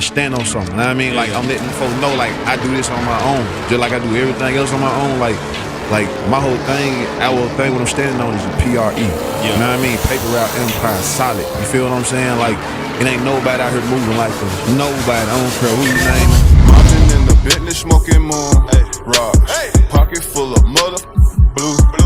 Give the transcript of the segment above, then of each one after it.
stand on something. You know what I mean? Like, I'm letting folks know, like, I do this on my own, just like I do everything else on my own. Like my whole thing, our thing, what I'm standing on is a PRE. You know what I mean? Paper Route Empire, solid. You feel what I'm saying? Like, it ain't nobody out here moving like this. Nobody. I don't care who you name. Mountain in the Bentley, smoking moon. Rocks. Pocket full of mother. Blue guap.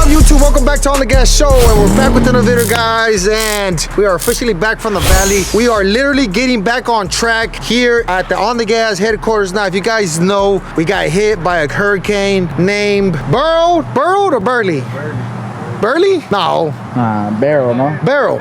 YouTube, welcome back to On The Gas Show, and we're back with another video, guys, and we are officially back from the valley. We are literally getting back on track here at the On The Gas headquarters. Now, if you guys know, we got hit by a hurricane named Burrowed or Burley? Burley? No. Barrel, no? Barrel.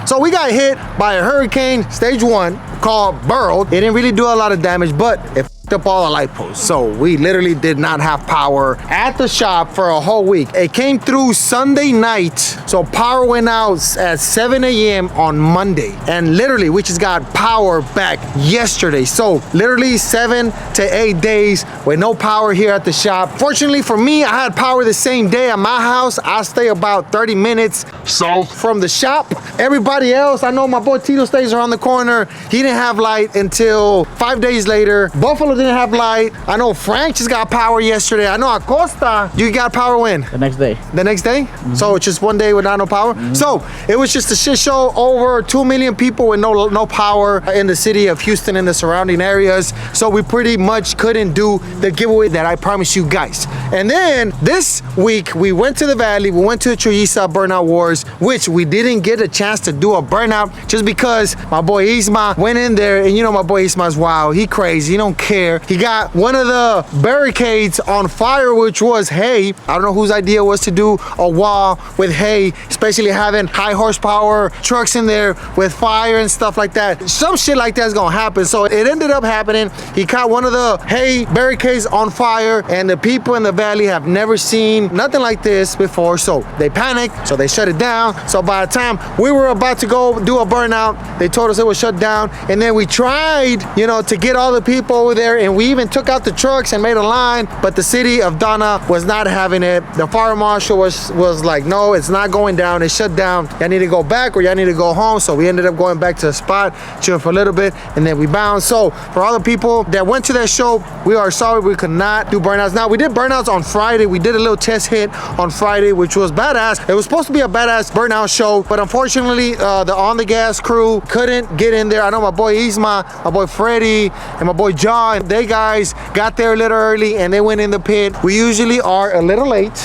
So we got hit by a hurricane, stage 1, called Burrowed. It didn't really do a lot of damage, but it up all the light posts. So we literally did not have power at the shop for a whole week. It came through Sunday night, so power went out at 7 a.m. on Monday, and literally we just got power back yesterday. So literally 7 to 8 days with no power here at the shop. Fortunately for me, I had power the same day at my house. I stay about 30 minutes south from the shop. Everybody else, I know my boy Tito stays around the corner. He didn't have light until 5 days later. Buffalo didn't have light. I know Frank just got power yesterday. I know Acosta, you got power when? The next day. The next day? So it's just one day without no power? So it was just a shit show. Over 2 million people with no power in the city of Houston and the surrounding areas. So we pretty much couldn't do the giveaway that I promised you guys. And then this week we went to the valley. We went to the Chuyiza Burnout Wars, which we didn't get a chance to do a burnout just because my boy Isma went in there, and you know my boy Isma's wild. He crazy. He don't care. He got one of the barricades on fire, which was hay. I don't know whose idea was to do a wall with hay, especially having high horsepower trucks in there with fire and stuff like that. Some shit like that's gonna happen. So it ended up happening. He caught one of the hay barricades on fire, and the people in the valley have never seen nothing like this before. So they panicked, so they shut it down. So by the time we were about to go do a burnout, they told us it was shut down. And then we tried, you know, to get all the people over there, and we even took out the trucks and made a line, but the city of Donna was not having it. The fire marshal was like, no, it's not going down. It's shut down. Y'all need to go back or y'all need to go home. So we ended up going back to the spot, chill for a little bit, and then we bounced. So for all the people that went to that show, we are sorry we could not do burnouts. Now, we did burnouts on Friday. We did a little test hit on Friday, which was badass. It was supposed to be a badass burnout show, but unfortunately, the On The Gas crew couldn't get in there. I know my boy Isma, my boy Freddie, and my boy John, they guys got there a little early and they went in the pit. We usually are a little late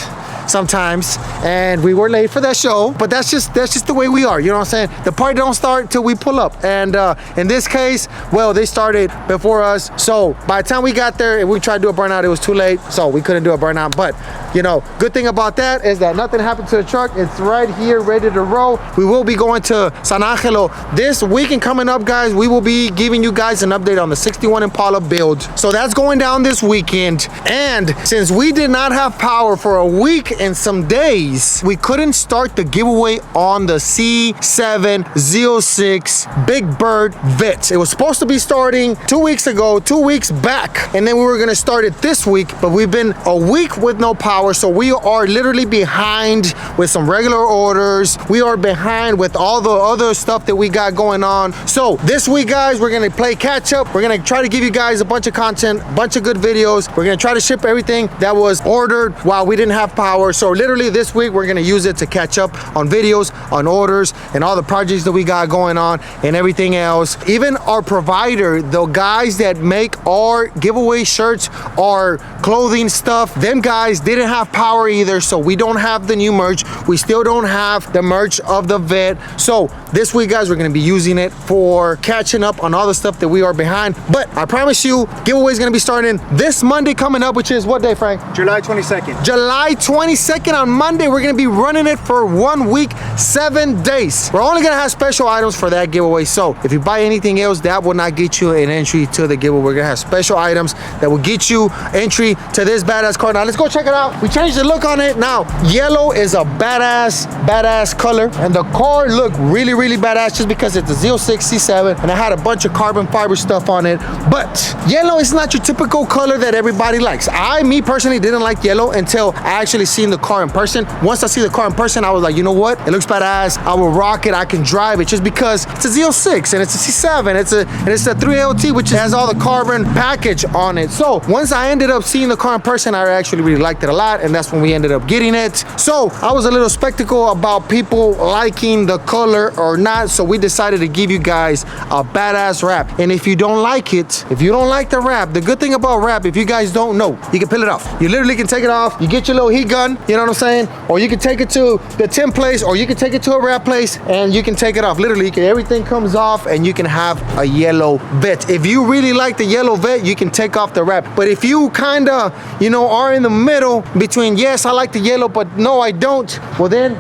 sometimes, and we were late for that show, but that's just the way we are, you know what I'm saying? The party don't start till we pull up, and in this case, well, they started before us, so by the time we got there and we tried to do a burnout, it was too late, so we couldn't do a burnout. But you know, good thing about that is that nothing happened to the truck. It's right here ready to roll. We will be going to San Angelo this weekend coming up, guys. We will be giving you guys an update on the 61 Impala build, so that's going down this weekend. And since we did not have power for a week and some days, we couldn't start the giveaway on the C706 Big Bird Vette. It was supposed to be starting 2 weeks ago, 2 weeks back, and then we were gonna start it this week, but we've been a week with no power, so we are literally behind with some regular orders. We are behind with all the other stuff that we got going on. So this week, guys, we're gonna play catch up. We're gonna try to give you guys a bunch of content, a bunch of good videos. We're gonna try to ship everything that was ordered while we didn't have power. So literally this week we're gonna use it to catch up on videos, on orders, and all the projects that we got going on and everything else. Even our provider, the guys that make our giveaway shirts, our clothing stuff, them guys didn't have power either, so we don't have the new merch. We still don't have the merch of the Vette. So this week, guys, we're gonna be using it for catching up on all the stuff that we are behind. But I promise you, giveaway is gonna be starting this Monday coming up, which is what day, Frank? July 22nd. July 22nd. 22nd on Monday. We're gonna be running it for 1 week, 7 days. We're only gonna have special items for that giveaway. So if you buy anything else, that will not get you an entry to the giveaway. We're gonna have special items that will get you entry to this badass car. Now let's go check it out. We changed the look on it. Now yellow is a badass color, and the car looked really badass just because it's a Z06 C7 and it had a bunch of carbon fiber stuff on it. But yellow is not your typical color that everybody likes. Me personally didn't like yellow until I actually seen the car in person. Once I see the car in person, I was like, you know what? It looks badass. I will rock it. I can drive it just because it's a Z06 and it's a C7. It's a 3LT, which has all the carbon package on it. So once I ended up seeing the car in person, I actually really liked it a lot, and that's when we ended up getting it. So I was a little skeptical about people liking the color or not, so we decided to give you guys a badass wrap. And if you don't like it, if you don't like the wrap, the good thing about wrap, if you guys don't know, you can peel it off. You literally can take it off. You get your little heat gun, you know what I'm saying? Or you can take it to the tin place, or you can take it to a wrap place and you can take it off. Literally, everything comes off and you can have a yellow vet. If you really like the yellow vet, you can take off the wrap. But if you kind of, are in the middle between, yes, I like the yellow, but no, I don't, well then,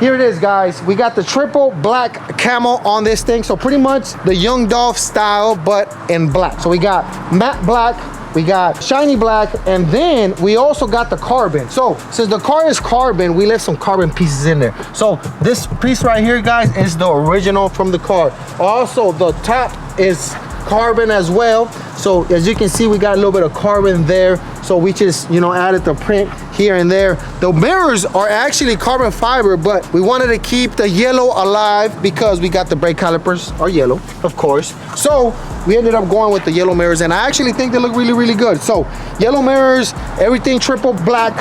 here it is, guys. We got the triple black camo on this thing. So pretty much the Young Dolph style, but in black. So we got matte black, we got shiny black, and then we also got the carbon. So since the car is carbon, we left some carbon pieces in there. So this piece right here, guys, is the original from the car. Also, the top is carbon as well. So as you can see, we got a little bit of carbon there. So we just, added the print here and there. The mirrors are actually carbon fiber, but we wanted to keep the yellow alive because we got the brake calipers are yellow, of course. So we ended up going with the yellow mirrors, and I actually think they look really good. So yellow mirrors, everything triple black.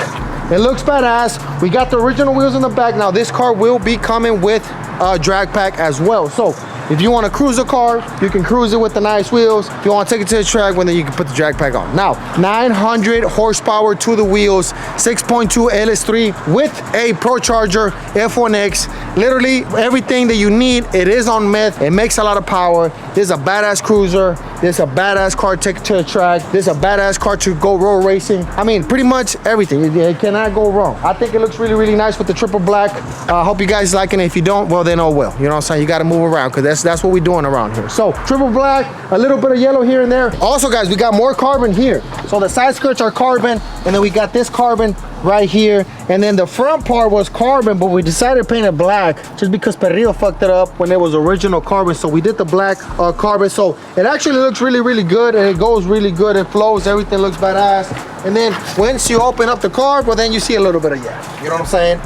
It looks badass. We got the original wheels in the back. Now this car will be coming with a drag pack as well. So if you want to cruise a car, you can cruise it with the nice wheels. If you want to take it to the track, well, then you can put the drag pack on. Now, 900 horsepower to the wheels, 6.2 LS3 with a Pro Charger F1X. Literally everything that you need, it is on meth. It makes a lot of power. This is a badass cruiser. This is a badass car to take it to the track. This is a badass car to go road racing. I mean, pretty much everything. It cannot go wrong. I think it looks really nice with the triple black. I hope you guys like it. If you don't, well, then oh well. You know what I'm saying? You got to move around because that's what we're doing around here. So triple black, a little bit of yellow here and there. Also, guys, we got more carbon here. So the side skirts are carbon, and then we got this carbon right here, and then the front part was carbon, but we decided to paint it black just because Perrillo fucked it up when it was original carbon. So we did the black carbon. So it actually looks really good, and it goes really good. It flows, everything looks badass. And then once you open up the car, well, then you see a little bit of you know what I'm saying?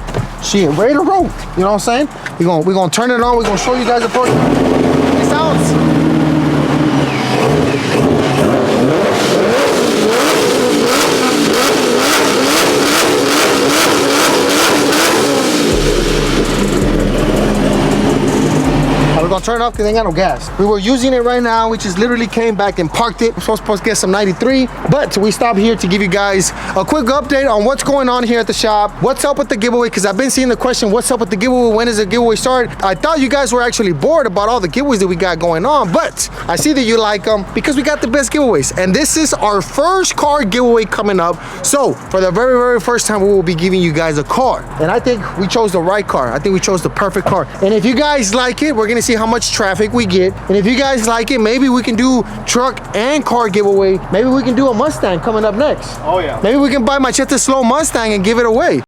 Shit, ready to roll. You know what I'm saying? We're gonna turn it on. We're gonna show you guys the part. It sounds. We're gonna turn it off because they ain't got no gas. We were using it right now. We just literally came back and parked it. We're supposed to get some 93, but we stopped here to give you guys a quick update on what's going on here at the shop. What's up with the giveaway? Because I've been seeing the question, what's up with the giveaway? When does the giveaway start? I thought you guys were actually bored about all the giveaways that we got going on, but I see that you like them because we got the best giveaways. And this is our first car giveaway coming up. So for the very first time, we will be giving you guys a car. And I think we chose the right car. I think we chose the perfect car. And if you guys like it, we're gonna see how much traffic we get, and if you guys like it, maybe we can do truck and car giveaway. Maybe we can do a Mustang coming up next. Oh yeah, maybe we can buy Machete Slow Mustang and give it away.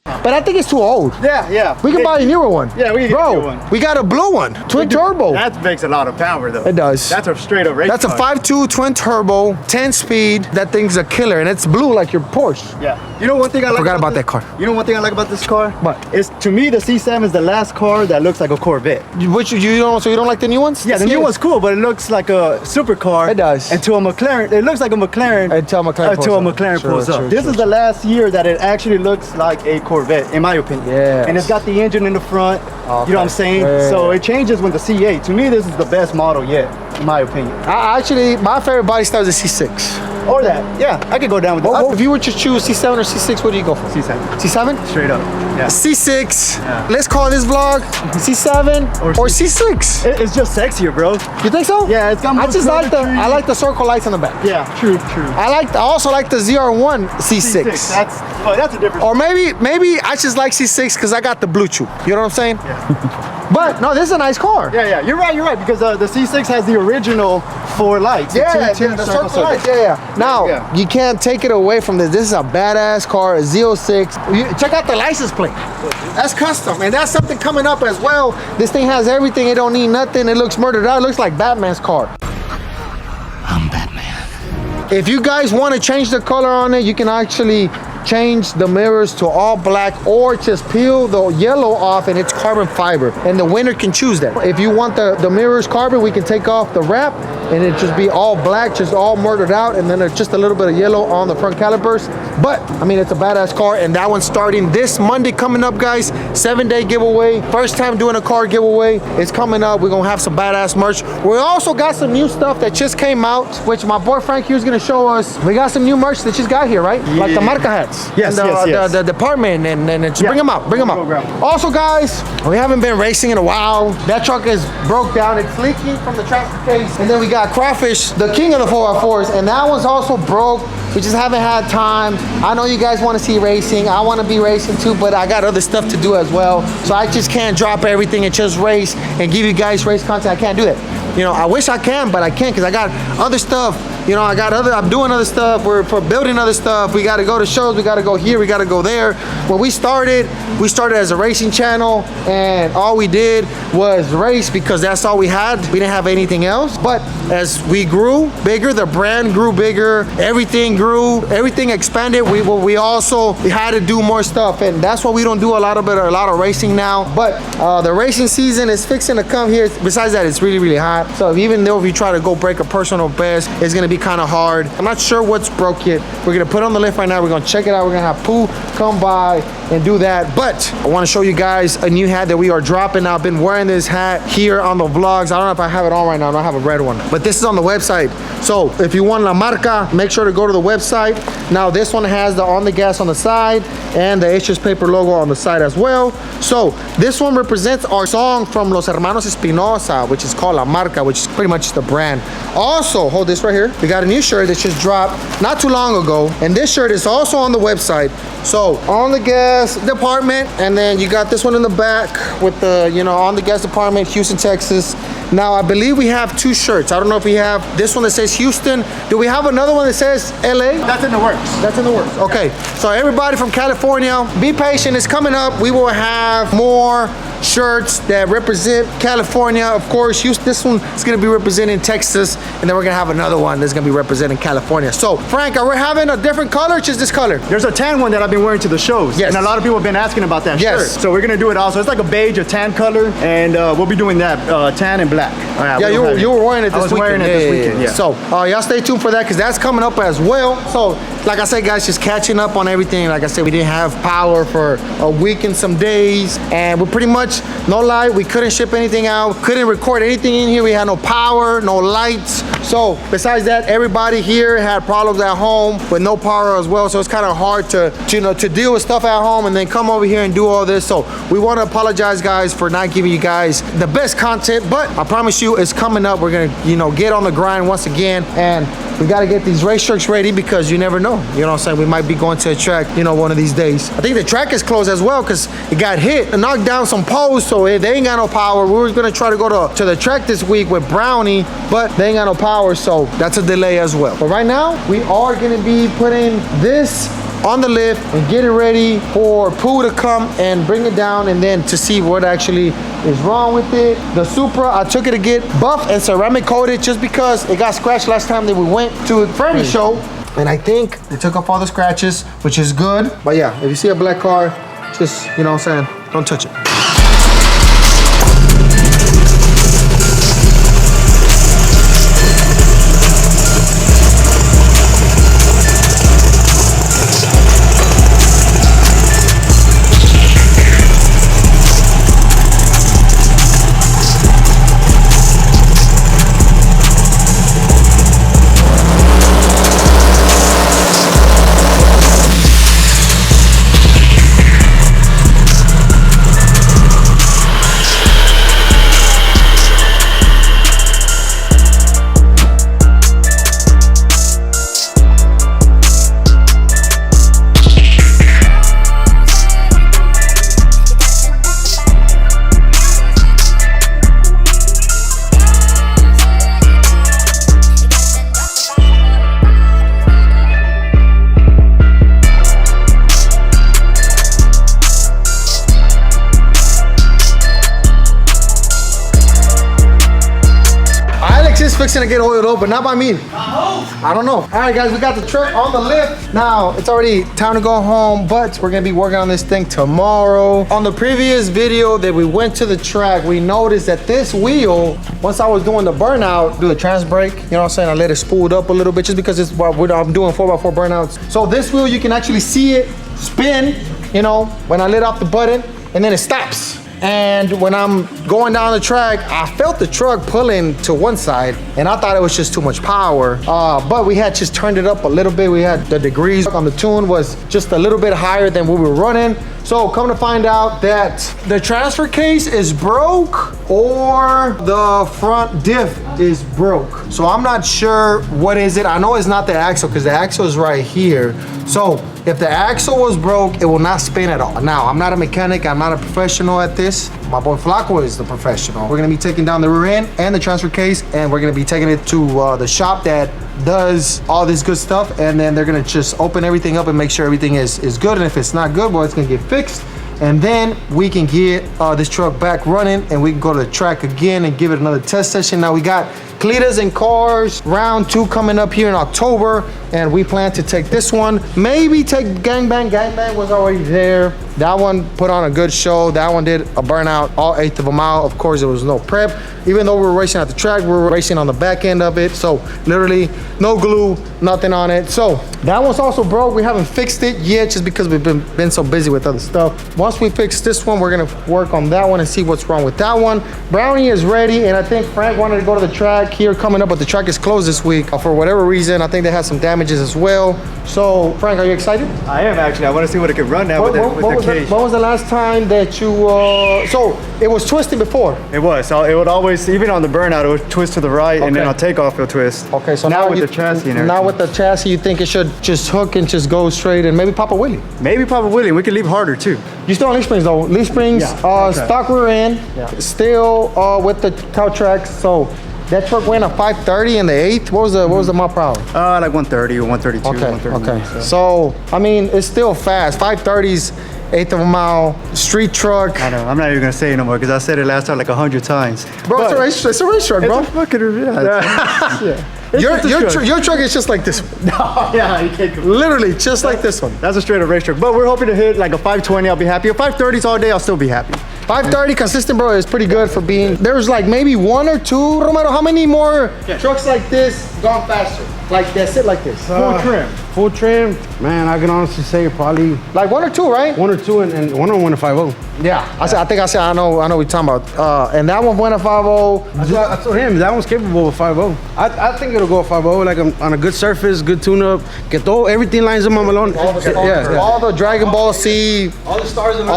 But I think it's too old. Yeah. We can buy a newer one. Yeah, we can get a new one. We got a blue one, twin turbo. That makes a lot of power though. It does. That's a straight up race That's a car. 5.2 twin turbo, 10 speed. That thing's a killer, and it's blue like your Porsche. Yeah. You know one thing I like forgot about this, that car. You know one thing I like about this car? What? Is to me the C7 is the last car that looks like a Corvette. Which you don't? So you don't like the new ones? Yeah, the new one's cool, but it looks like a supercar. It does. Until a McLaren, it looks like a McLaren. Until a McLaren pulls up. This is the last year that it actually looks like a Corvette, in my opinion. Yeah. And it's got the engine in the front. Okay. You know what I'm saying? Yeah. So it changes with the C8. To me, this is the best model yet, in my opinion. Actually, my favorite body style is the C6. Or that. Yeah, I could go down with that. Well, if you were to choose C7 or C6, what do you go for? C7. C7? Straight up. Yeah. C6. Yeah. Let's call this vlog C7 or C6. It's just sexier, bro. You think so? Yeah, it's got more I like the circle lights in the back. Yeah, true. I also like the ZR1 C6. That's a different. Or maybe I just like C6 because I got the blue chew. You know what I'm saying? Yeah. But no, this is a nice car. Yeah, you're right, because the C6 has the original 4 lights. Yeah, the circle lights. Yeah. Now, you can't take it away from this. This is a badass car, a Z06. Check out the license plate. That's custom, and that's something coming up as well. This thing has everything. It don't need nothing. It looks murdered out. It looks like Batman's car. I'm Batman. If you guys want to change the color on it, you can actually change the mirrors to all black or just peel the yellow off and it's carbon fiber, and the winner can choose that. If you want the mirrors carbon, we can take off the wrap and it just be all black, just all murdered out, and then just a little bit of yellow on the front calipers. But I mean, it's a badass car, and that one's starting this Monday coming up, guys. 7-day giveaway, first time doing a car giveaway. It's coming up. We're gonna have some badass merch. We also got some new stuff that just came out, which my boy Frank here is gonna show us. We got some new merch that just got here, right? Yeah. Like the marca hats. Yes, and the department, and just bring them out. Also, guys, we haven't been racing in a while. That truck is broke down. It's leaking from the transfer case. And then we got Crawfish, the king of the 4x4s, and that one's also broke. We just haven't had time. I know you guys want to see racing. I want to be racing too, but I got other stuff to do as well. So I just can't drop everything and just race and give you guys race content. I can't do that. You know, I wish I can, but I can't because I got other stuff. You know, I'm doing other stuff. We're building other stuff. We got to go to shows. We got to go here. We got to go there. When we started as a racing channel, and all we did was race because that's all we had. We didn't have anything else. But as we grew bigger, the brand grew bigger. Everything grew. Everything expanded. We also had to do more stuff, and that's why we don't do a lot of racing now. But the racing season is fixing to come here. Besides that, it's really, really hot. So even though if you try to go break a personal best, it's gonna be kind of hard. I'm not sure what's broke yet. We're gonna put it on the lift right now. We're gonna check it out. We're gonna have Pooh come by and do that. But I want to show you guys a new hat that we are dropping. I've been wearing this hat here on the vlogs. I don't know if I have it on right now. I don't have a red one, but this is on the website. So if you want La Marca, make sure to go to the website. Now this one has the On The Gas on the side and the H's Paper logo on the side as well. So this one represents our song from Los Hermanos Espinosa, which is called La Marca, which is pretty much the brand. Also, hold this right here. We got a new shirt that just dropped not too long ago, and this shirt is also on the website. So On The Gas department, and then you got this one in the back with the, you know, On The Gas department, Houston, Texas. Now I believe we have 2 shirts. I don't know if we have this one that says Houston. Do we have another one that says LA? That's in the works. That's in the works. Okay. So everybody from California, be patient. It's coming up. We will have more shirts that represent California. Of course, Houston, this one is going to be representing Texas, and then we're going to have another one that's going to be representing California. So Frank, are we having a different color or just this color? There's a tan one that I've been wearing to the shows. Yes. And a lot of people have been asking about that Yes. shirt. So we're going to do it also. It's like a beige, a tan color, and we'll be doing that, tan and black. Yeah, you were wearing it this weekend. I was wearing it this weekend, yeah. So y'all stay tuned for that because that's coming up as well. So like I said, guys, just catching up on everything. Like I said, we didn't have power for a week and some days, and we're pretty much, no lie, we couldn't ship anything out, couldn't record anything in here. We had no power, no lights. So besides that, everybody here had problems at home with no power as well. So it's kind of hard to deal with stuff at home and then come over here and do all this. So we want to apologize, guys, for not giving you guys the best content, but I promise you it's coming up. We're gonna, get on the grind once again, and we got to get these race trucks ready because you never know. You know what I'm saying? We might be going to a track, one of these days. I think the track is closed as well because it got hit and knocked down some poles, so they ain't got no power. We were gonna try to go to the track this week with Brownie, but they ain't got no power, so that's a delay as well. But right now, we are gonna be putting this on the lift and get it ready for Pooh to come and bring it down, and then to see what actually is wrong with it. The Supra, I took it to get buff and ceramic coated just because it got scratched last time that we went to a Furnace show, and I think they took off all the scratches, which is good. But yeah, if you see a black car, just, you know what I'm saying, don't touch it. fixing to get oiled up, but not by me. I don't know. All right, guys, we got the truck on the lift. Now, it's already time to go home, but we're gonna be working on this thing tomorrow. On the previous video that we went to the track, we noticed that this wheel, once I was doing the burnout, do the trans brake, you know what I'm saying? I let it spooled up a little bit just because it's what I'm doing 4x4 burnouts. So this wheel, you can actually see it spin, you know, when I let off the button, and then it stops. And when I'm going down the track, I felt the truck pulling to one side, and I thought it was just too much power. But we had just turned it up a little bit. We had the degrees on the tune was just a little bit higher than what we were running. So come to find out that the transfer case is broke or the front diff is broke. So I'm not sure what is it. I know it's not the axle because the axle is right here. So if the axle was broke, it will not spin at all. Now, I'm not a mechanic. I'm not a professional at this. My boy Flaco is the professional. We're gonna be taking down the rear end and the transfer case, and we're gonna be taking it to the shop that does all this good stuff, and then they're gonna just open everything up and make sure everything is good. And if it's not good, well, it's gonna get fixed. And then we can get this truck back running, and we can go to the track again and give it another test session. Now we got Cletus and Cars round 2 coming up here in October, and we plan to take this one, maybe take Gangbang. Gangbang was already there. That one put on a good show. That one did a burnout all 1/8 of a mile. Of course, there was no prep. Even though we were racing at the track, we were racing on the back end of it. So literally no glue, nothing on it. So that one's also broke. We haven't fixed it yet just because we've been so busy with other stuff. Once we fix this one, we're gonna work on that one and see what's wrong with that one. Brownie is ready, and I think Frank wanted to go to the track here coming up, but the track is closed this week for whatever reason. I think they had some damages as well. So Frank, are you excited? I am actually. I want to see what it can run now with the cage. When was the last time that you, so it was twisted before? It was. So it would always, even on the burnout, it would twist to the right, and then on takeoff, it'll twist. Okay, so now with the chassis and everything. Now with the chassis, you think it should just hook and just go straight and maybe pop a wheelie? Maybe pop a wheelie. We can leave harder too. You still on leaf springs though? Leaf springs, stock rear end, still with the cow tracks. So that truck went a 530 in the 8th. What was the mile per hour? Like 130 or 132. Okay, 130. okay. So I mean, it's still fast. 530s. 1/8 of a mile, street truck. I know. I'm not even gonna say it no more because I said it last time like 100 times. Bro, it's a race truck, bro. It's a fucking Your truck is just like this one. No, yeah, you can't. Literally, just like this one. That's a straight up race truck. But we're hoping to hit like a 520. I'll be happy. If 530s all day, I'll still be happy. 530 consistent, bro, is pretty good for being. There's like maybe 1 or 2. Romero, how many more trucks like this gone faster? Like that sit like this. Full trim. Full trim, man, I can honestly say probably like 1 or 2, right? 1 or 2 and one on 150. Yeah, I know what you're talking about. And that one went a 50. I told him that one's capable of 50. I think it'll go 50, like on a good surface, good tune-up. Everything lines up, Mamalon. All the Dragon Ball C, all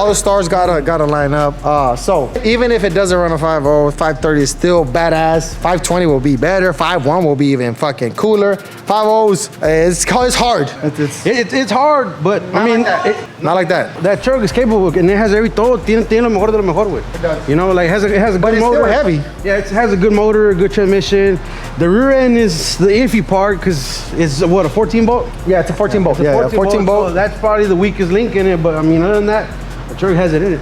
the stars gotta line up. So even if it doesn't run a 50, 530 is still badass. 520 will be better. 51 will be even fucking cooler. 50s, it's hard. It's hard, but I mean, not like that. That truck is capable, and it has every todo. Tiene lo mejor de lo mejor, güey. You know, like it has a good motor. Still heavy. Yeah, it has a good motor, a good transmission. The rear end is the iffy part because it's what, a 14 bolt? Yeah, it's a 14 bolt. Yeah, 14 bolt. So that's probably the weakest link in it, but I mean, other than that, the truck has it in it.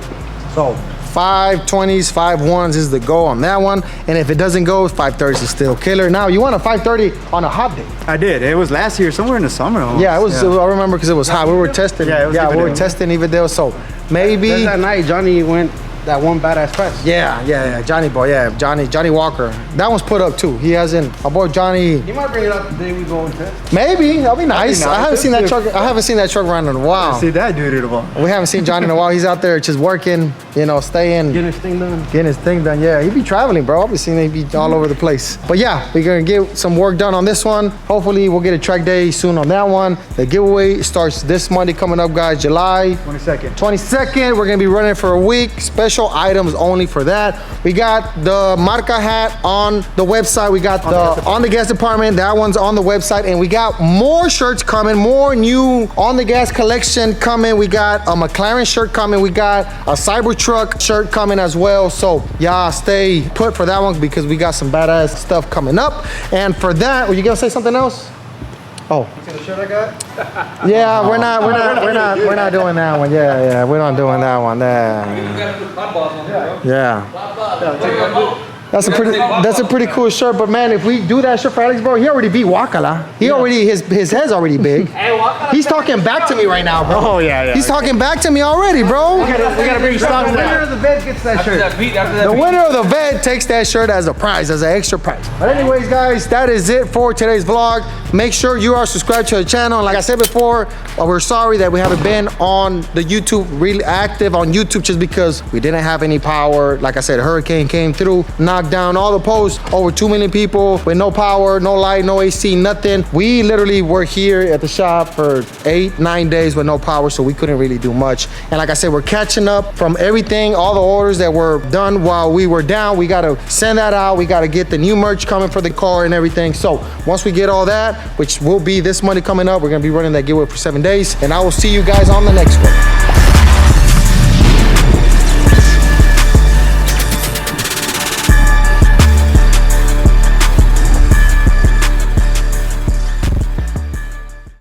So 520s, 51s is the go on that one. And if it doesn't go, 530s is still killer. Now, you want a 530 on a hot day. I did. It was last year, somewhere in the summer. Almost. Yeah, it was. I remember because it was hot. We were testing. Yeah, we were testing Evadale. So maybe that night Johnny went that one badass press. Yeah, Johnny boy. Yeah, Johnny Walker. That one's put up too. He hasn't. Our boy Johnny. He might bring it up the day we go and test. Maybe that'll be nice. I haven't seen that truck. I haven't seen that truck run in a while. See that dude in a while. We haven't seen Johnny in a while. He's out there just working. You know, staying. Getting his thing done. Yeah, he be traveling, bro. I've been seeing he be all over the place. But yeah, we're gonna get some work done on this one. Hopefully, we'll get a track day soon on that one. The giveaway starts this Monday coming up, guys. July 22nd. We're gonna be running for a week. Special items only for that. We got the Marca hat on the website. We got the On the Gas department. That one's on the website. And we got more shirts coming, more new On the Gas collection coming. We got a McLaren shirt coming. We got a Cybertruck shirt coming as well. So y'all stay put for that one because we got some badass stuff coming up. And for that, were you gonna say something else? Oh. See the shirt I got? Yeah, we're not doing that one. Yeah, we're not doing that one. Yeah. You gotta put hot balls on there, bro. Yeah. That's a pretty cool shirt. But man, if we do that shirt for Alex, bro, he already beat Wakala. He already his head's already big. He's talking back to me right now, bro. Oh yeah. He's talking back to me already, bro. We gotta bring stocks The winner down. of the vet gets that shirt. The winner of the vet takes that shirt as a prize, as an extra prize. But anyways, guys, that is it for today's vlog. Make sure you are subscribed to the channel. And like I said before, we're sorry that we haven't been on the YouTube, really active on YouTube, just because we didn't have any power. Like I said, a hurricane came through, knocked down all the posts. Over 2 million people with no power, no light, no AC, nothing. We literally were here at the shop for 8-9 days with no power, so we couldn't really do much. And like I said, we're catching up from everything, all the orders that were done while we were down. We gotta send that out. We gotta get the new merch coming for the car and everything. So once we get all that, which will be this Monday coming up, we're gonna be running that giveaway for 7 days. And I will see you guys on the next one.